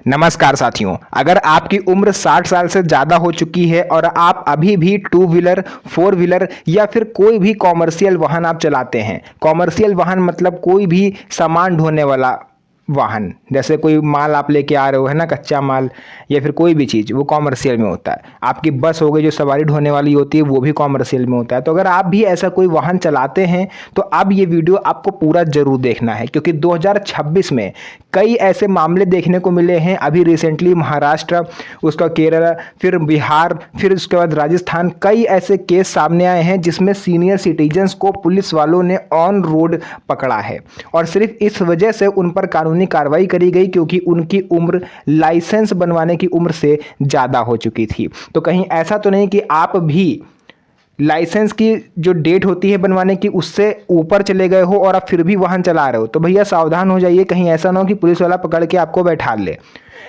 नमस्कार साथियों, अगर आपकी उम्र 60 साल से ज़्यादा हो चुकी है और आप अभी भी टू व्हीलर, फोर व्हीलर या फिर कोई भी कॉमर्शियल वाहन आप चलाते हैं। कॉमर्शियल वाहन मतलब कोई भी सामान ढोने वाला वाहन, जैसे कोई माल आप लेके आ रहे हो, है ना, कच्चा माल या फिर कोई भी चीज़, वो कॉमर्शियल में होता है। आपकी बस हो गई जो सवारी ढोने वाली होती है, वो भी कॉमर्शियल में होता है। तो अगर आप भी ऐसा कोई वाहन चलाते हैं तो अब ये वीडियो आपको पूरा जरूर देखना है, क्योंकि 2026 में कई ऐसे मामले देखने को मिले हैं। अभी रिसेंटली महाराष्ट्र, उसका केरल, फिर बिहार, फिर उसके बाद राजस्थान, कई ऐसे केस सामने आए हैं जिसमें सीनियर सिटीजन्स को पुलिस वालों ने ऑन रोड पकड़ा है और सिर्फ इस वजह से उन पर कानूनी कार्रवाई करी गई क्योंकि उनकी उम्र लाइसेंस बनवाने की उम्र से ज़्यादा हो चुकी थी। तो कहीं ऐसा तो नहीं कि आप भी लाइसेंस की जो डेट होती है बनवाने की उससे ऊपर चले गए हो और आप फिर भी वाहन चला रहे हो, तो भैया सावधान हो जाइए, कहीं ऐसा ना हो कि पुलिस वाला पकड़ के आपको बैठा ले।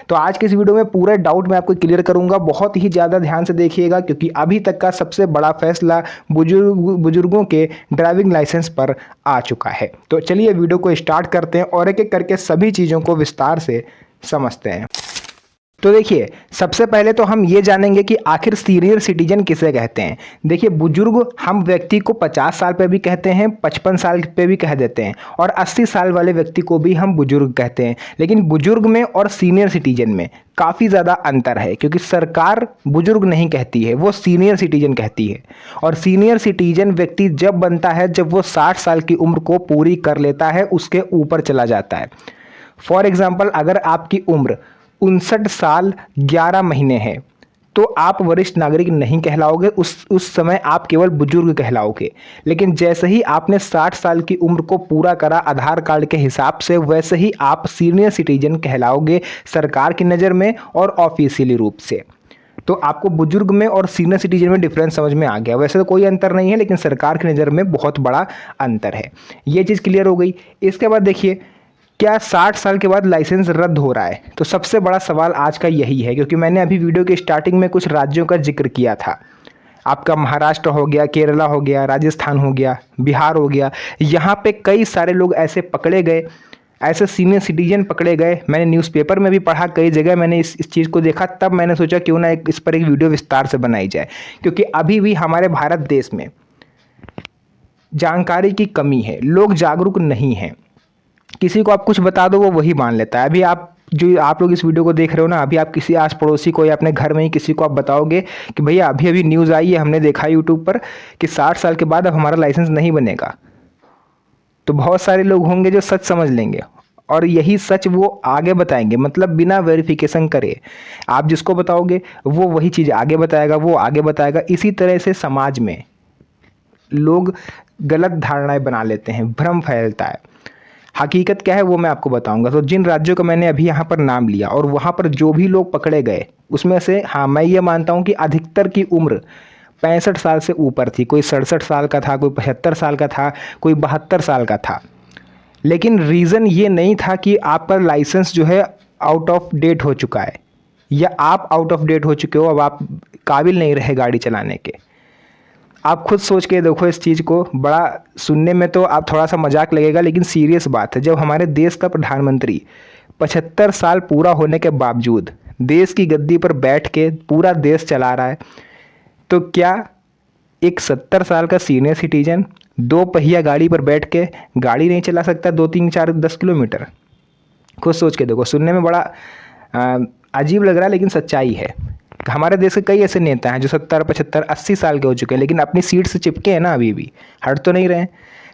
तो आज के इस वीडियो में पूरे डाउट मैं आपको क्लियर करूंगा, बहुत ही ज़्यादा ध्यान से देखिएगा, क्योंकि अभी तक का सबसे बड़ा फैसला बुजुर्गों के ड्राइविंग लाइसेंस पर आ चुका है। तो चलिए वीडियो को स्टार्ट करते हैं और एक एक करके सभी चीज़ों को विस्तार से समझते हैं। तो देखिए, सबसे पहले तो हम ये जानेंगे कि आखिर सीनियर सिटीजन किसे कहते हैं। देखिए, बुजुर्ग हम व्यक्ति को 50 साल पे भी कहते हैं, 55 साल पे भी कह देते हैं और 80 साल वाले व्यक्ति को भी हम बुजुर्ग कहते हैं। लेकिन बुजुर्ग में और सीनियर सिटीजन में काफ़ी ज़्यादा अंतर है, क्योंकि सरकार बुजुर्ग नहीं कहती है, वो सीनियर सिटीजन कहती है। और सीनियर सिटीजन व्यक्ति जब बनता है जब वो 60 साल की उम्र को पूरी कर लेता है, उसके ऊपर चला जाता है। फॉर एग्जाम्पल, अगर आपकी उम्र 59 साल 11 महीने है तो आप वरिष्ठ नागरिक नहीं कहलाओगे, उस समय आप केवल बुजुर्ग कहलाओगे। लेकिन जैसे ही आपने 60 साल की उम्र को पूरा करा आधार कार्ड के हिसाब से, वैसे ही आप सीनियर सिटीजन कहलाओगे सरकार की नज़र में और ऑफिशियली रूप से। तो आपको बुजुर्ग में और सीनियर सिटीजन में डिफरेंस समझ में आ गया। वैसे तो कोई अंतर नहीं है, लेकिन सरकार की नज़र में बहुत बड़ा अंतर है। ये चीज़ क्लियर हो गई। इसके बाद देखिए, क्या 60 साल के बाद लाइसेंस रद्द हो रहा है? तो सबसे बड़ा सवाल आज का यही है, क्योंकि मैंने अभी वीडियो के स्टार्टिंग में कुछ राज्यों का जिक्र किया था। आपका महाराष्ट्र हो गया, केरला हो गया, राजस्थान हो गया, बिहार हो गया। यहाँ पे कई सारे लोग ऐसे पकड़े गए, ऐसे सीनियर सिटीजन पकड़े गए। मैंने न्यूज़पेपर में भी पढ़ा, कई जगह मैंने इस चीज़ को देखा। तब मैंने सोचा क्यों ना इस पर एक वीडियो विस्तार से बनाई जाए, क्योंकि अभी भी हमारे भारत देश में जानकारी की कमी है, लोग जागरूक नहीं हैं। किसी को आप कुछ बता दो वो वही मान लेता है। अभी आप लोग इस वीडियो को देख रहे हो ना, अभी आप किसी आस पड़ोसी को या अपने घर में ही किसी को आप बताओगे कि भैया अभी अभी न्यूज़ आई है, हमने देखा यूट्यूब पर कि 60 साल के बाद अब हमारा लाइसेंस नहीं बनेगा, तो बहुत सारे लोग होंगे जो सच समझ लेंगे और यही सच वो आगे बताएंगे, मतलब बिना वेरिफिकेशन करे। आप जिसको बताओगे वो वही चीज़ आगे बताएगा, वो आगे बताएगा। इसी तरह से समाज में लोग गलत धारणाएं बना लेते हैं, भ्रम फैलता है। हकीकत क्या है वो मैं आपको बताऊंगा। तो जिन राज्यों का मैंने अभी यहाँ पर नाम लिया और वहाँ पर जो भी लोग पकड़े गए, उसमें से हाँ, मैं ये मानता हूँ कि अधिकतर की उम्र 65 साल से ऊपर थी। कोई 67 साल का था, कोई 75 साल का था, कोई 72 साल का था। लेकिन रीज़न ये नहीं था कि आप पर लाइसेंस जो है आउट ऑफ डेट हो चुका है या आप आउट ऑफ डेट हो चुके हो, अब आप काबिल नहीं रहे गाड़ी चलाने के। आप खुद सोच के देखो इस चीज़ को। बड़ा सुनने में तो आप थोड़ा सा मजाक लगेगा, लेकिन सीरियस बात है। जब हमारे देश का प्रधानमंत्री 75 साल पूरा होने के बावजूद देश की गद्दी पर बैठ के पूरा देश चला रहा है, तो क्या एक 70 साल का सीनियर सिटीजन 2 पहिया गाड़ी पर बैठ के गाड़ी नहीं चला सकता 2 3 4 10 किलोमीटर? खुद सोच के देखो। सुनने में बड़ा अजीब लग रहा है, लेकिन सच्चाई है। हमारे देश के कई ऐसे नेता हैं जो 70 75 80 साल के हो चुके हैं, लेकिन अपनी सीट से चिपके हैं ना, अभी भी हट तो नहीं रहे।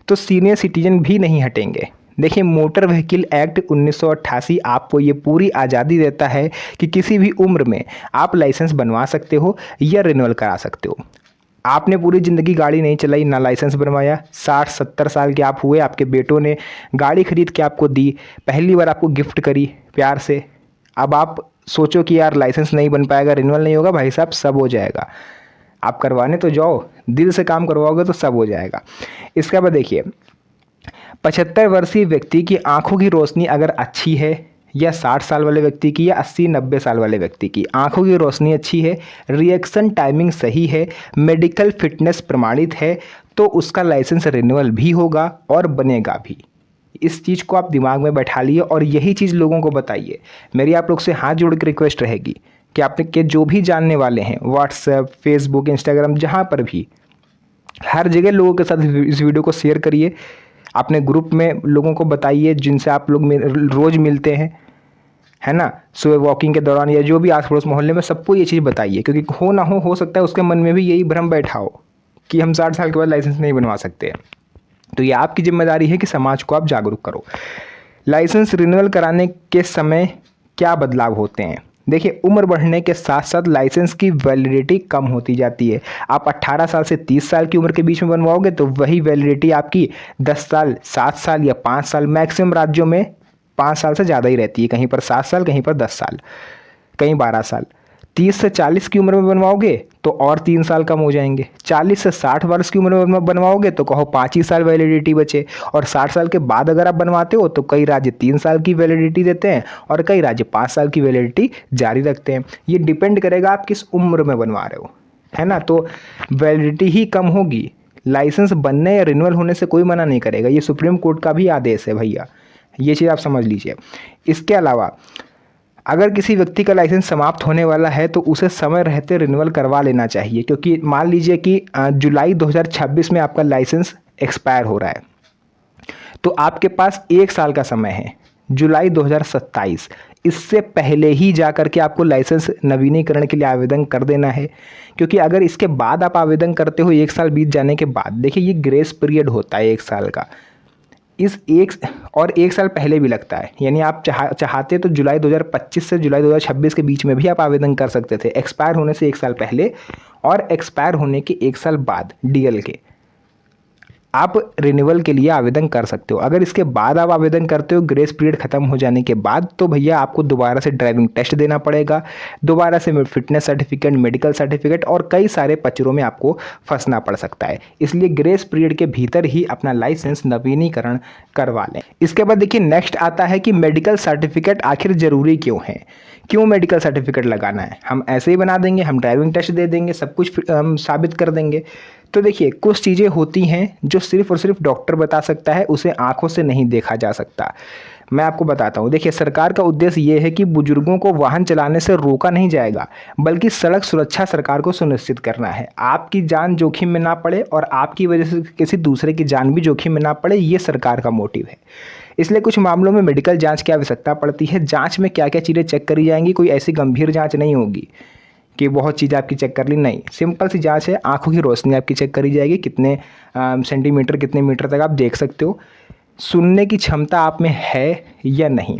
तो सीनियर सिटीजन भी नहीं हटेंगे। देखिए, मोटर व्हीकल एक्ट 1988 आपको ये पूरी आज़ादी देता है कि किसी भी उम्र में आप लाइसेंस बनवा सकते हो या रिन्यूअल करा सकते हो। आपने पूरी ज़िंदगी गाड़ी नहीं चलाई, ना लाइसेंस बनवाया, 60-70 साल के आप हुए, आपके बेटों ने गाड़ी खरीद के आपको दी, पहली बार आपको गिफ्ट करी प्यार से। अब आप सोचो कि यार लाइसेंस नहीं बन पाएगा, रिन्यूअल नहीं होगा। भाई साहब, सब हो जाएगा। आप करवाने तो जाओ, दिल से काम करवाओगे तो सब हो जाएगा। इसके बाद देखिए, 75 वर्षीय व्यक्ति की आंखों की रोशनी अगर अच्छी है, या 60 साल वाले व्यक्ति की, या 80-90 साल वाले व्यक्ति की आंखों की रोशनी अच्छी है, रिएक्शन टाइमिंग सही है, मेडिकल फिटनेस प्रमाणित है, तो उसका लाइसेंस रिन्यूअल भी होगा और बनेगा भी। इस चीज़ को आप दिमाग में बैठा लिए और यही चीज़ लोगों को बताइए। मेरी आप लोग से हाथ जोड़ के रिक्वेस्ट रहेगी कि आपने के जो भी जानने वाले हैं व्हाट्सएप, फेसबुक, इंस्टाग्राम, जहाँ पर भी, हर जगह लोगों के साथ इस वीडियो को शेयर करिए। अपने ग्रुप में लोगों को बताइए जिनसे आप लोग रोज़ मिलते हैं, है ना, सुबह वॉकिंग के दौरान या जो भी आस पड़ोस मोहल्ले में, सबको ये चीज़ बताइए। क्योंकि हो ना हो सकता है उसके मन में भी यही भ्रम बैठा हो कि हम 60 साल के बाद लाइसेंस नहीं बनवा सकते। तो ये आपकी जिम्मेदारी है कि समाज को आप जागरूक करो। लाइसेंस रिन्यूअल कराने के समय क्या बदलाव होते हैं? देखिए, उम्र बढ़ने के साथ साथ लाइसेंस की वैलिडिटी कम होती जाती है। आप 18 साल से 30 साल की उम्र के बीच में बनवाओगे तो वही वैलिडिटी आपकी 10 साल, 7 साल या 5 साल, मैक्सिमम राज्यों में 5 साल से ज़्यादा ही रहती है, कहीं पर 7 साल, कहीं पर 10 साल, कहीं 12 साल। 30 से 40 की उम्र में बनवाओगे तो और 3 साल कम हो जाएंगे। 40 से 60 वर्ष की उम्र में बनवाओगे तो कहो 5 ही साल वैलिडिटी बचे। और 60 साल के बाद अगर आप बनवाते हो तो कई राज्य 3 साल की वैलिडिटी देते हैं और कई राज्य 5 साल की वैलिडिटी जारी रखते हैं। ये डिपेंड करेगा आप किस उम्र में बनवा रहे हो, है ना। तो वैलिडिटी ही कम होगी। लाइसेंस बनने या रिन्यूअल होने से कोई मना नहीं करेगा, ये सुप्रीम कोर्ट का भी आदेश है भैया, ये चीज़ आप समझ लीजिए। इसके अलावा अगर किसी व्यक्ति का लाइसेंस समाप्त होने वाला है तो उसे समय रहते रिन्यूअल करवा लेना चाहिए। क्योंकि मान लीजिए कि जुलाई 2026 में आपका लाइसेंस एक्सपायर हो रहा है, तो आपके पास 1 साल का समय है, जुलाई 2027। इससे पहले ही जा कर के आपको लाइसेंस नवीनीकरण के लिए आवेदन कर देना है। क्योंकि अगर इसके बाद आप आवेदन करते हो 1 साल बीत जाने के बाद, देखिए ये ग्रेस पीरियड होता है 1 साल का, इस 1 साल पहले भी लगता है। यानी आप चाहते तो जुलाई 2025 से जुलाई 2026 के बीच में भी आप आवेदन कर सकते थे, एक्सपायर होने से 1 साल पहले और एक्सपायर होने के 1 साल बाद डीएल के आप रिन्यूअल के लिए आवेदन कर सकते हो। अगर इसके बाद आप आवेदन करते हो ग्रेस पीरियड ख़त्म हो जाने के बाद, तो भैया आपको दोबारा से ड्राइविंग टेस्ट देना पड़ेगा, दोबारा से फिटनेस सर्टिफिकेट, मेडिकल सर्टिफिकेट और कई सारे पचरों में आपको फंसना पड़ सकता है। इसलिए ग्रेस पीरियड के भीतर ही अपना लाइसेंस नवीनीकरण करवा लें। इसके बाद देखिए नेक्स्ट आता है कि मेडिकल सर्टिफिकेट आखिर ज़रूरी क्यों है, क्यों मेडिकल सर्टिफिकेट लगाना है? हम ऐसे ही बना देंगे, हम ड्राइविंग टेस्ट दे देंगे, सब कुछ हम साबित कर देंगे। तो देखिए कुछ चीज़ें होती हैं जो सिर्फ और सिर्फ डॉक्टर बता सकता है, उसे आंखों से नहीं देखा जा सकता। मैं आपको बताता हूँ। देखिए, सरकार का उद्देश्य ये है कि बुजुर्गों को वाहन चलाने से रोका नहीं जाएगा, बल्कि सड़क सुरक्षा सरकार को सुनिश्चित करना है। आपकी जान जोखिम में ना पड़े और आपकी वजह से किसी दूसरे की जान भी जोखिम में ना पड़े, ये सरकार का मोटिव है। इसलिए कुछ मामलों में मेडिकल जांच की आवश्यकता पड़ती है। जांच में क्या क्या चीज़ें चेक करी जाएंगी, कोई ऐसी गंभीर जांच नहीं होगी कि बहुत चीज़ आपकी चेक कर ली, नहीं, सिंपल सी जांच है। आंखों की रोशनी आपकी चेक करी जाएगी, कितने सेंटीमीटर, कितने मीटर तक आप देख सकते हो, सुनने की क्षमता आप में है या नहीं।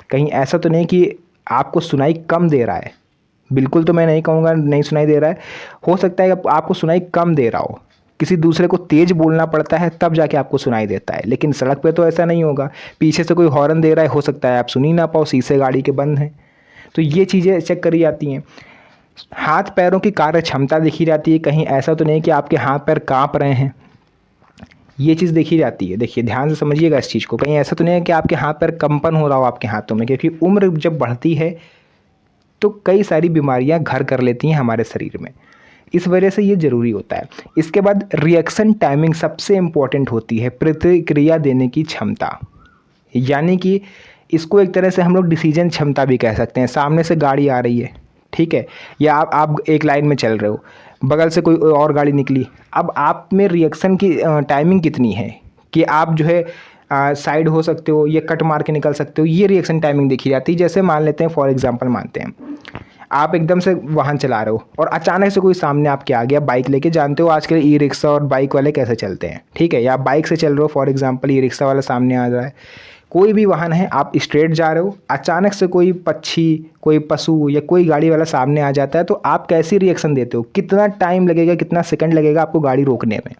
कहीं ऐसा तो नहीं कि आपको सुनाई कम दे रहा है, बिल्कुल तो मैं नहीं कहूँगा नहीं सुनाई दे रहा है, हो सकता है कि आपको सुनाई कम दे रहा हो, किसी दूसरे को तेज़ बोलना पड़ता है तब जाके आपको सुनाई देता है, लेकिन सड़क पे तो ऐसा नहीं होगा। पीछे से कोई हॉर्न दे रहा है, हो सकता है आप सुन ही ना पाओ, शीशे गाड़ी के बंद हैं। तो ये चीज़ें चेक करी जाती हैं। हाथ पैरों की कार्य क्षमता देखी जाती है, कहीं ऐसा तो नहीं कि आपके हाथ पैर कांप रहे हैं, ये चीज़ देखी जाती है। देखिए ध्यान से समझिएगा इस चीज़ को, कहीं ऐसा तो नहीं है कि आपके हाथ पैर कंपन हो रहा हो आपके हाथों में, क्योंकि उम्र जब बढ़ती है तो कई सारी बीमारियां घर कर लेती हैं हमारे शरीर में, इस वजह से ये ज़रूरी होता है। इसके बाद रिएक्शन टाइमिंग सबसे इम्पॉर्टेंट होती है, प्रतिक्रिया देने की क्षमता, यानी कि इसको एक तरह से हम लोग डिसीजन क्षमता भी कह सकते हैं। सामने से गाड़ी आ रही है, ठीक है, या आप एक लाइन में चल रहे हो, बगल से कोई और गाड़ी निकली, अब आप में रिएक्शन की टाइमिंग कितनी है कि आप जो है साइड हो सकते हो या कट मार के निकल सकते हो, ये रिएक्शन टाइमिंग देखी जाती है। जैसे मान लेते हैं, फॉर एग्जांपल मानते हैं आप एकदम से वाहन चला रहे हो और अचानक से कोई सामने आपके आ गया बाइक लेके, जानते हो आजकल ई रिक्शा और बाइक वाले कैसे चलते हैं, ठीक है, या आप बाइक से चल रहे हो, फॉर एग्जांपल ई रिक्शा वाला सामने आ रहा है, कोई भी वाहन है, आप स्ट्रेट जा रहे हो, अचानक से कोई पक्षी, कोई पशु या कोई गाड़ी वाला सामने आ जाता है, तो आप कैसी रिएक्शन देते हो, कितना टाइम लगेगा, कितना सेकंड लगेगा आपको गाड़ी रोकने में?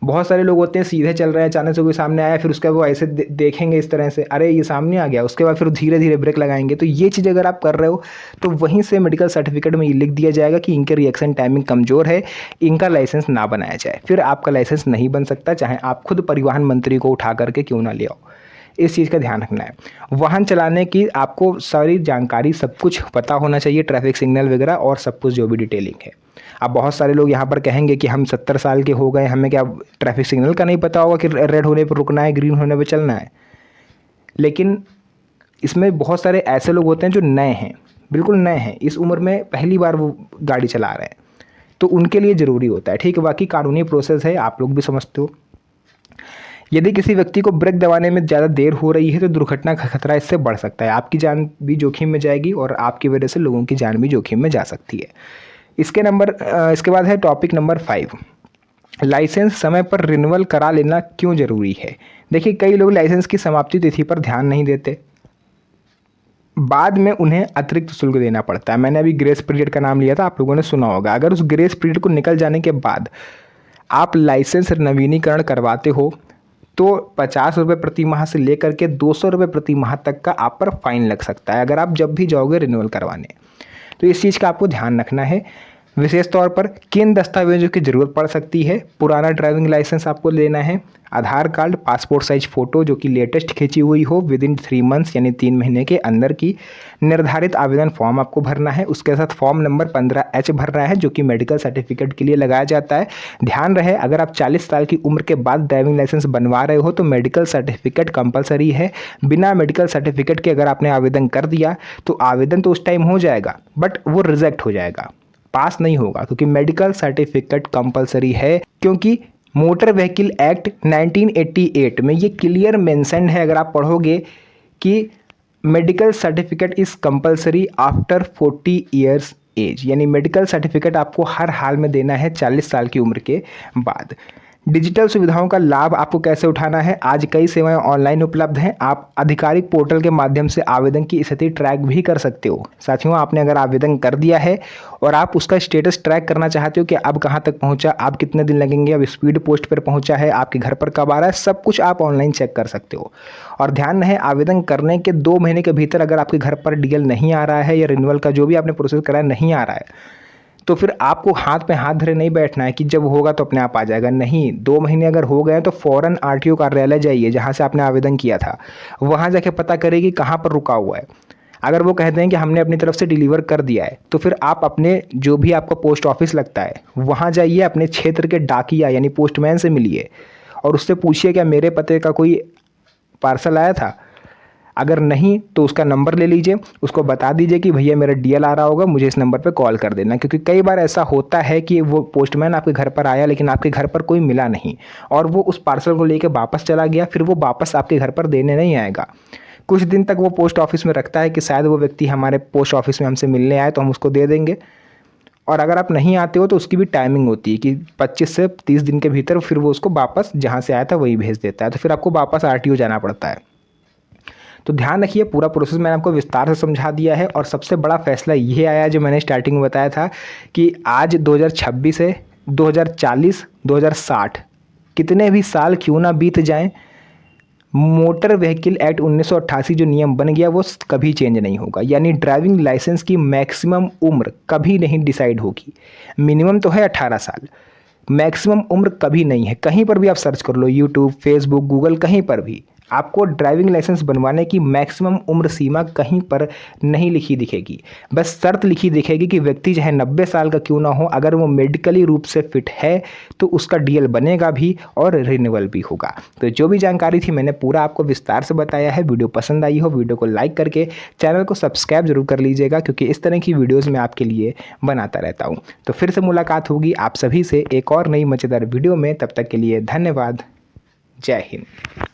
बहुत सारे लोग होते हैं सीधे चल रहे हैं, अचानक से कोई सामने आया, फिर उसके बाद वो ऐसे देखेंगे इस तरह से, अरे ये सामने आ गया, उसके बाद फिर धीरे धीरे ब्रेक लगाएंगे। तो ये चीज़ अगर आप कर रहे हो तो वहीं से मेडिकल सर्टिफिकेट में ये लिख दिया जाएगा कि इनके रिएक्शन टाइमिंग कमज़ोर है, इनका लाइसेंस ना बनाया जाए, फिर आपका लाइसेंस नहीं बन सकता, चाहे आप खुद परिवहन मंत्री को उठा करके क्यों ना ले आओ। इस चीज़ का ध्यान रखना है। वाहन चलाने की आपको सारी जानकारी सब कुछ पता होना चाहिए, ट्रैफिक सिग्नल वगैरह और सब कुछ जो भी डिटेलिंग है। अब बहुत सारे लोग यहाँ पर कहेंगे कि हम 70 साल के हो गए, हमें क्या ट्रैफिक सिग्नल का नहीं पता होगा कि रेड होने पर रुकना है, ग्रीन होने पर चलना है। लेकिन इसमें बहुत सारे ऐसे लोग होते हैं जो नए हैं, बिल्कुल नए हैं, इस उम्र में पहली बार वो गाड़ी चला रहे हैं, तो उनके लिए ज़रूरी होता है। ठीक है, बाकी कानूनी प्रोसेस है, आप लोग भी समझते हो। यदि किसी व्यक्ति को ब्रेक दबाने में ज़्यादा देर हो रही है तो दुर्घटना का खतरा इससे बढ़ सकता है, आपकी जान भी जोखिम में जाएगी और आपकी वजह से लोगों की जान भी जोखिम में जा सकती है। इसके बाद है टॉपिक नंबर 5, लाइसेंस समय पर रिन्यूअल करा लेना क्यों ज़रूरी है। देखिए, कई लोग लाइसेंस की समाप्ति तिथि पर ध्यान नहीं देते, बाद में उन्हें अतिरिक्त शुल्क देना पड़ता है। मैंने अभी ग्रेस पीरियड का नाम लिया था, आप लोगों ने सुना होगा। अगर उस ग्रेस पीरियड को निकल जाने के बाद आप लाइसेंस नवीनीकरण करवाते हो तो 50 रुपये प्रति माह से लेकर के 200 रुपये प्रति माह तक का आप पर फाइन लग सकता है, अगर आप जब भी जाओगे रिन्यूअल करवाने। तो इस चीज़ का आपको ध्यान रखना है। विशेष तौर पर किन दस्तावेजों की ज़रूरत पड़ सकती है, पुराना ड्राइविंग लाइसेंस आपको लेना है, आधार कार्ड, पासपोर्ट साइज फ़ोटो जो कि लेटेस्ट खींची हुई हो विदिन 3 मंथ्स यानी 3 महीने के अंदर की, निर्धारित आवेदन फॉर्म आपको भरना है, उसके साथ फॉर्म नंबर 15H भरना है जो कि मेडिकल सर्टिफिकेट के लिए लगाया जाता है। ध्यान रहे, अगर आप 40 साल की उम्र के बाद ड्राइविंग लाइसेंस बनवा रहे हो तो मेडिकल सर्टिफिकेट कंपलसरी है। बिना मेडिकल सर्टिफिकेट के अगर आपने आवेदन कर दिया तो आवेदन तो उस टाइम हो जाएगा बट वो रिजेक्ट हो जाएगा, पास नहीं होगा, क्योंकि मेडिकल सर्टिफिकेट कंपलसरी है। क्योंकि मोटर व्हीकल एक्ट 1988 में ये क्लियर मेंशन है, अगर आप पढ़ोगे, कि medical certificate is compulsory after 40 years age, यानी मेडिकल सर्टिफिकेट आपको हर हाल में देना है 40 साल की उम्र के बाद। डिजिटल सुविधाओं का लाभ आपको कैसे उठाना है, आज कई सेवाएं ऑनलाइन उपलब्ध हैं, आप आधिकारिक पोर्टल के माध्यम से आवेदन की स्थिति ट्रैक भी कर सकते हो। साथियों, आपने अगर आवेदन कर दिया है और आप उसका स्टेटस ट्रैक करना चाहते हो कि अब कहां तक पहुंचा, आप कितने दिन लगेंगे, अब स्पीड पोस्ट पर पहुंचा है, आपके घर पर कब आ रहा है, सब कुछ आप ऑनलाइन चेक कर सकते हो। और ध्यान रहे, आवेदन करने के 2 महीने के भीतर अगर आपके घर पर DL नहीं आ रहा है या रिन्यूअल का जो भी आपने प्रोसेस कराया नहीं आ रहा है तो फिर आपको हाथ पे हाथ धरे नहीं बैठना है कि जब होगा तो अपने आप आ जाएगा। नहीं, 2 महीने अगर हो गए तो फ़ौरन RTO कार्यालय जाइए जहाँ से आपने आवेदन किया था, वहाँ जाके पता करें कि कहाँ पर रुका हुआ है। अगर वो कहते हैं कि हमने अपनी तरफ से डिलीवर कर दिया है तो फिर आप अपने जो भी आपका पोस्ट ऑफिस लगता है वहाँ जाइए, अपने क्षेत्र के डाकिया यानी पोस्टमैन से मिलिए और उससे पूछिए क्या मेरे पते का कोई पार्सल आया था। अगर नहीं तो उसका नंबर ले लीजिए, उसको बता दीजिए कि भैया मेरा DL आ रहा होगा, मुझे इस नंबर पे कॉल कर देना। क्योंकि कई बार ऐसा होता है कि वो पोस्टमैन आपके घर पर आया लेकिन आपके घर पर कोई मिला नहीं और वो उस पार्सल को लेके वापस चला गया, फिर वो वापस आपके घर पर देने नहीं आएगा। कुछ दिन तक वो पोस्ट ऑफिस में रखता है कि शायद वो व्यक्ति हमारे पोस्ट ऑफिस में हमसे मिलने आए तो हम उसको दे देंगे। और अगर आप नहीं आते हो तो उसकी भी टाइमिंग होती है कि 25 से 30 दिन के भीतर फिर वो उसको वापस जहाँ से आया था वही भेज देता है, तो फिर आपको वापस RTO जाना पड़ता है। तो ध्यान रखिए, पूरा प्रोसेस मैंने आपको विस्तार से समझा दिया है। और सबसे बड़ा फैसला ये आया जो मैंने स्टार्टिंग में बताया था कि आज 2026 है, 2040, 2060 कितने भी साल क्यों ना बीत जाएं, मोटर व्हीकल एक्ट 1988 जो नियम बन गया वो कभी चेंज नहीं होगा। यानी ड्राइविंग लाइसेंस की मैक्सिमम उम्र कभी नहीं डिसाइड होगी। मिनिमम तो है 18 साल, मैक्सिमम उम्र कभी नहीं है। कहीं पर भी आप सर्च कर लो, यूट्यूब, फेसबुक, गूगल, कहीं पर भी आपको ड्राइविंग लाइसेंस बनवाने की मैक्सिमम उम्र सीमा कहीं पर नहीं लिखी दिखेगी। बस शर्त लिखी दिखेगी कि व्यक्ति चाहे 90 साल का क्यों ना हो, अगर वो मेडिकली रूप से फिट है तो उसका DL बनेगा भी और रिन्यूअल भी होगा। तो जो भी जानकारी थी मैंने पूरा आपको विस्तार से बताया है। वीडियो पसंद आई हो, वीडियो को लाइक करके चैनल को सब्सक्राइब जरूर कर लीजिएगा, क्योंकि इस तरह की वीडियोज़ मैं आपके लिए बनाता रहता हूँ। तो फिर से मुलाकात होगी आप सभी से एक और नई मज़ेदार वीडियो में। तब तक के लिए धन्यवाद। जय हिंद।